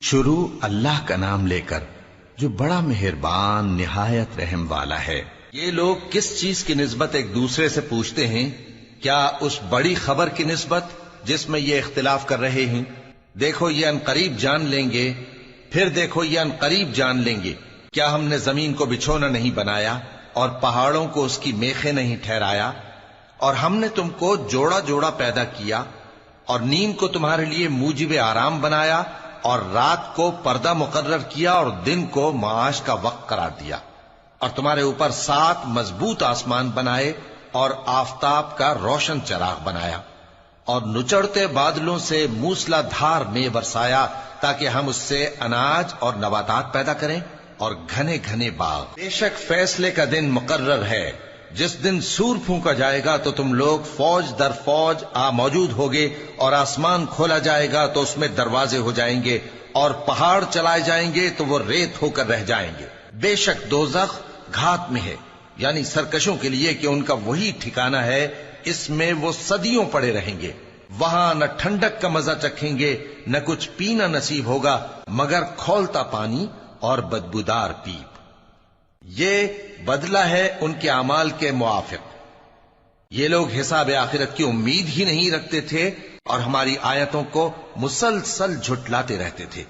شروع اللہ کا نام لے کر جو بڑا مہربان نہایت رحم والا ہے۔ یہ لوگ کس چیز کی نسبت ایک دوسرے سے پوچھتے ہیں؟ کیا اس بڑی خبر کی نسبت جس میں یہ اختلاف کر رہے ہیں؟ دیکھو یہ عنقریب جان لیں گے، پھر دیکھو یہ عنقریب جان لیں گے۔ کیا ہم نے زمین کو بچھونا نہیں بنایا اور پہاڑوں کو اس کی میخیں نہیں ٹھہرایا؟ اور ہم نے تم کو جوڑا جوڑا پیدا کیا اور نیند کو تمہارے لیے موجب آرام بنایا اور رات کو پردہ مقرر کیا اور دن کو معاش کا وقت قرار دیا، اور تمہارے اوپر 7 مضبوط آسمان بنائے اور آفتاب کا روشن چراغ بنایا، اور نچڑتے بادلوں سے موسلا دھار میں برسایا تاکہ ہم اس سے اناج اور نباتات پیدا کریں اور گھنے گھنے باغ۔ بے شک فیصلے کا دن مقرر ہے، جس دن سور پھونکا جائے گا تو تم لوگ فوج در فوج موجود ہوگے، اور آسمان کھولا جائے گا تو اس میں دروازے ہو جائیں گے، اور پہاڑ چلائے جائیں گے تو وہ ریت ہو کر رہ جائیں گے۔ بے شک دوزخ گھات میں ہے، یعنی سرکشوں کے لیے کہ ان کا وہی ٹھکانہ ہے، اس میں وہ صدیوں پڑے رہیں گے۔ وہاں نہ ٹھنڈک کا مزہ چکھیں گے، نہ کچھ پینا نصیب ہوگا مگر کھولتا پانی اور بدبودار پیپ۔ یہ بدلہ ہے ان کے اعمال کے موافق۔ یہ لوگ حساب آخرت کی امید ہی نہیں رکھتے تھے اور ہماری آیتوں کو مسلسل جھٹلاتے رہتے تھے۔